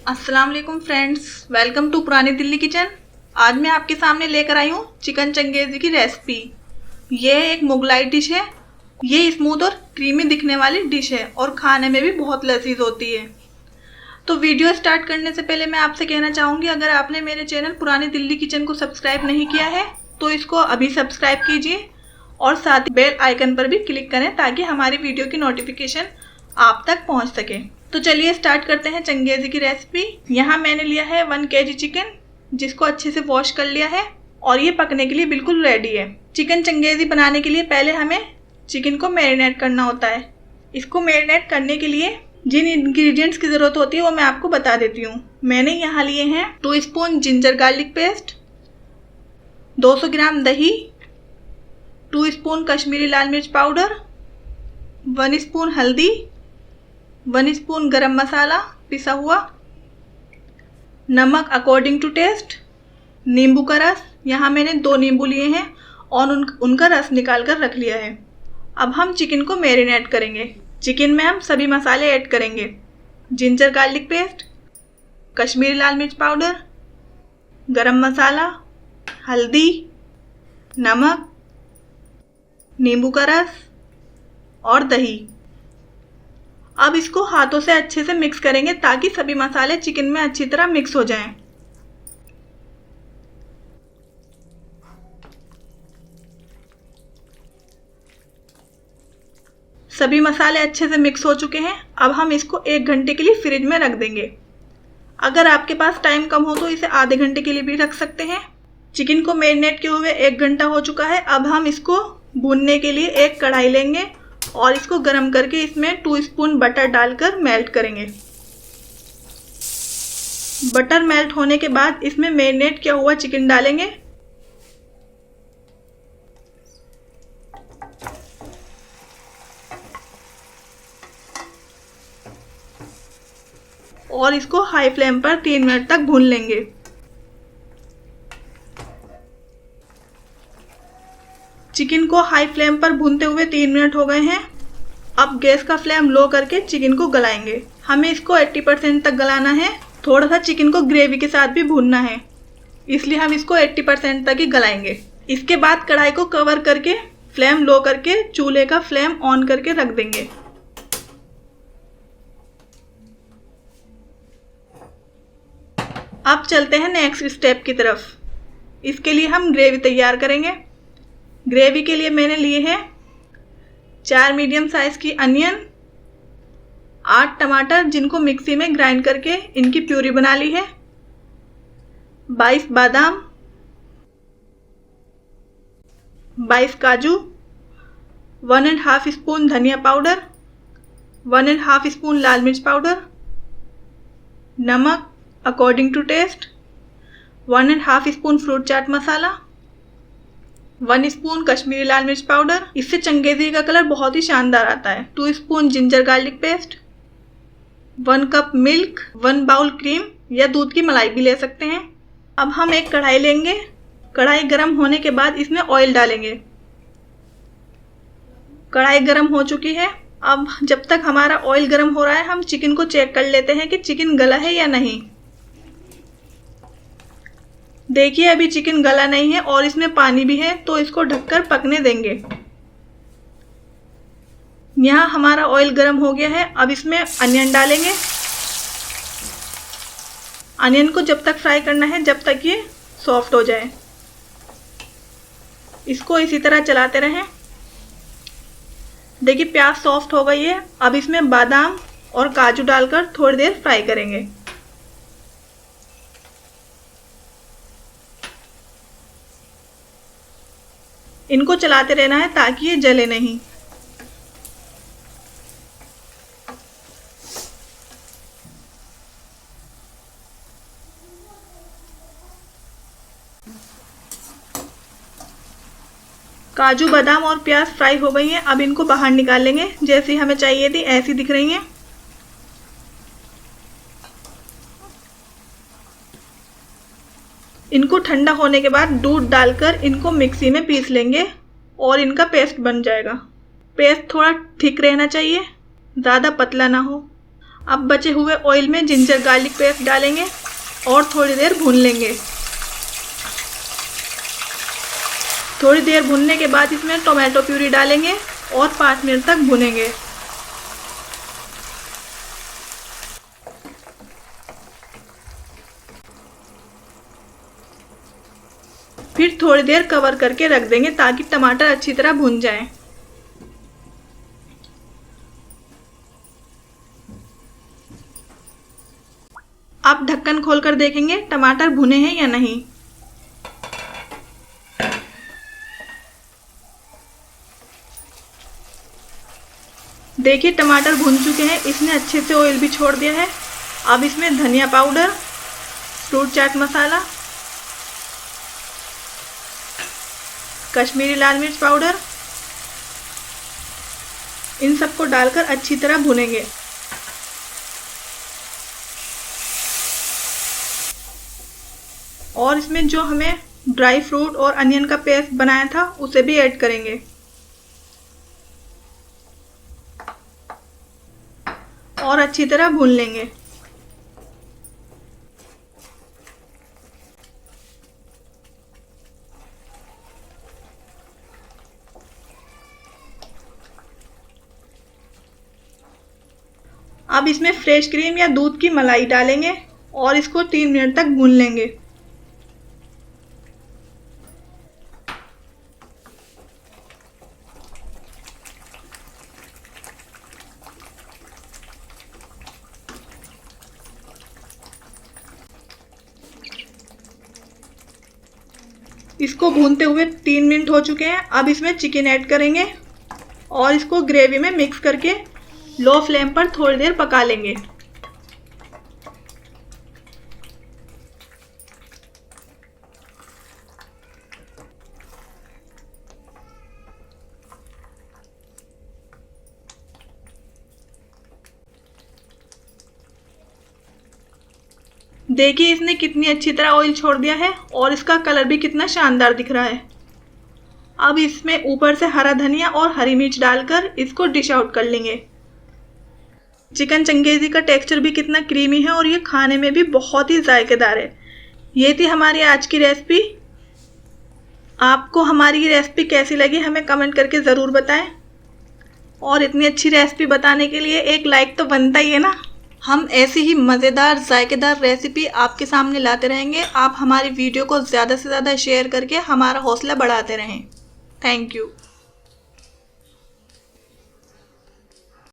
अस्सलाम वालेकुम friends, welcome to पुरानी दिल्ली किचन। आज मैं आपके सामने लेकर आई हूँ चिकन चंगेज़ी की रेसिपी। ये एक मुगलाई डिश है। ये स्मूथ और क्रीमी दिखने वाली डिश है और खाने में भी बहुत लजीज होती है। तो वीडियो स्टार्ट करने से पहले मैं आपसे कहना चाहूँगी, अगर आपने मेरे चैनल पुरानी दिल्ली किचन को सब्सक्राइब नहीं किया है तो इसको अभी सब्सक्राइब कीजिए और साथ ही बेल आइकन पर भी क्लिक करें ताकि हमारी वीडियो की नोटिफिकेशन आप तक पहुँच सके। तो चलिए स्टार्ट करते हैं चंगेज़ी की रेसिपी। यहाँ मैंने लिया है 1 kg चिकन, जिसको अच्छे से वॉश कर लिया है और ये पकने के लिए बिल्कुल रेडी है। चिकन चंगेज़ी बनाने के लिए पहले हमें चिकन को मैरिनेट करना होता है। इसको मैरिनेट करने के लिए जिन इंग्रेडिएंट्स की ज़रूरत होती है वो मैं आपको बता देती हूँ। मैंने यहाँ लिए हैं 2 स्पून जिंजर गार्लिक पेस्ट, 200 ग्राम दही, 2 स्पून कश्मीरी लाल मिर्च पाउडर, 1 स्पून हल्दी, 1 स्पून गरम मसाला पिसा हुआ, नमक अकॉर्डिंग टू टेस्ट, नींबू का रस। यहाँ मैंने 2 नींबू लिए हैं और उनका रस निकाल कर रख लिया है। अब हम चिकन को मैरिनेट करेंगे। चिकन में हम सभी मसाले ऐड करेंगे: जिंजर गार्लिक पेस्ट, कश्मीरी लाल मिर्च पाउडर, गरम मसाला, हल्दी, नमक, नींबू का रस और दही। अब इसको हाथों से अच्छे से मिक्स करेंगे ताकि सभी मसाले चिकन में अच्छी तरह मिक्स हो जाएं। सभी मसाले अच्छे से मिक्स हो चुके हैं। अब हम इसको 1 घंटे के लिए फ्रिज में रख देंगे। अगर आपके पास टाइम कम हो तो इसे आधे घंटे के लिए भी रख सकते हैं। चिकन को मैरिनेट किए हुए 1 घंटा हो चुका है। अब हम इसको भूनने के लिए एक कढ़ाई लेंगे और इसको गरम करके इसमें 2 स्पून बटर डालकर मेल्ट करेंगे। बटर मेल्ट होने के बाद इसमें मैरिनेट किया हुआ चिकन डालेंगे और इसको हाई फ्लेम पर 3 मिनट तक भून लेंगे। चिकन को हाई फ्लेम पर भूनते हुए 3 मिनट हो गए हैं। अब गैस का फ्लेम लो करके चिकन को गलाएंगे। हमें इसको 80% तक गलाना है। थोड़ा सा चिकन को ग्रेवी के साथ भी भूनना है, इसलिए हम इसको 80% तक ही गलाएंगे। इसके बाद कढ़ाई को कवर करके फ्लेम लो करके चूल्हे का फ्लेम ऑन करके रख देंगे। अब चलते हैं नेक्स्ट स्टेप की तरफ। इसके लिए हम ग्रेवी तैयार करेंगे। ग्रेवी के लिए मैंने लिए हैं 4 मीडियम साइज की अनियन, 8 टमाटर जिनको मिक्सी में ग्राइंड करके इनकी प्यूरी बना ली है, 22 बादाम, 22 काजू, 1.5 स्पून धनिया पाउडर, 1.5 स्पून लाल मिर्च पाउडर, नमक according to taste, 1.5 spoon fruit chaat masala, 1 spoon Kashmiri लाल मिर्च पाउडर। इससे चंगेज़ी का कलर बहुत ही शानदार आता है। 2 spoon ginger garlic paste, 1 cup milk, 1 bowl cream या दूध की मलाई भी ले सकते हैं। अब हम एक कढ़ाई लेंगे। कढ़ाई गर्म होने के बाद इसमें ऑयल डालेंगे। कढ़ाई गर्म हो चुकी है। अब जब तक हमारा ऑयल गर्म हो रहा है हम चिकन को चेक कर लेते हैं कि चिकन गला है या नहीं। देखिए अभी चिकन गला नहीं है और इसमें पानी भी है, तो इसको ढककर पकने देंगे। यहाँ हमारा ऑयल गर्म हो गया है। अब इसमें अनियन डालेंगे। अनियन को जब तक फ्राई करना है जब तक ये सॉफ्ट हो जाए। इसको इसी तरह चलाते रहें। देखिए प्याज सॉफ्ट हो गई है। अब इसमें बादाम और काजू डालकर थोड़ी देर फ्राई करेंगे। इनको चलाते रहना है ताकि ये जले नहीं। काजू बादाम और प्याज फ्राई हो गई हैं। अब इनको बाहर निकाल लेंगे। जैसी हमें चाहिए थी ऐसी दिख रही हैं। इनको ठंडा होने के बाद दूध डालकर इनको मिक्सी में पीस लेंगे और इनका पेस्ट बन जाएगा। पेस्ट थोड़ा थिक रहना चाहिए, ज़्यादा पतला ना हो। अब बचे हुए ऑयल में जिंजर गार्लिक पेस्ट डालेंगे और थोड़ी देर भून लेंगे। थोड़ी देर भूनने के बाद इसमें टोमेटो प्यूरी डालेंगे और 5 मिनट तक भूनेंगे। फिर थोड़ी देर कवर करके रख देंगे ताकि टमाटर अच्छी तरह भून जाएं। अब ढक्कन खोलकर देखेंगे टमाटर भुने हैं या नहीं। देखिए टमाटर भुन चुके हैं, इसने अच्छे से ऑयल भी छोड़ दिया है। अब इसमें धनिया पाउडर, फ्रूट चाट मसाला, कश्मीरी लाल मिर्च पाउडर, इन सबको डालकर अच्छी तरह भुनेंगे। और इसमें जो हमें ड्राई फ्रूट और अनियन का पेस्ट बनाया था उसे भी ऐड करेंगे और अच्छी तरह भून लेंगे। अब इसमें फ्रेश क्रीम या दूध की मलाई डालेंगे और इसको 3 मिनट तक भून लेंगे। इसको भूनते हुए 3 मिनट हो चुके हैं। अब इसमें चिकन ऐड करेंगे और इसको ग्रेवी में मिक्स करके लो फ्लेम पर थोड़ी देर पका लेंगे। देखिए इसने कितनी अच्छी तरह ऑयल छोड़ दिया है और इसका कलर भी कितना शानदार दिख रहा है। अब इसमें ऊपर से हरा धनिया और हरी मिर्च डालकर इसको डिश आउट कर लेंगे। चिकन चंगेज़ी का टेक्सचर भी कितना क्रीमी है और ये खाने में भी बहुत ही जायकेदार है। ये थी हमारी आज की रेसिपी। आपको हमारी ये रेसिपी कैसी लगी हमें कमेंट करके ज़रूर बताएं। और इतनी अच्छी रेसिपी बताने के लिए एक लाइक तो बनता ही है ना। हम ऐसी ही मज़ेदार जायकेदार रेसिपी आपके सामने लाते रहेंगे। आप हमारी वीडियो को ज़्यादा से ज़्यादा शेयर करके हमारा हौसला बढ़ाते रहें। Thank you.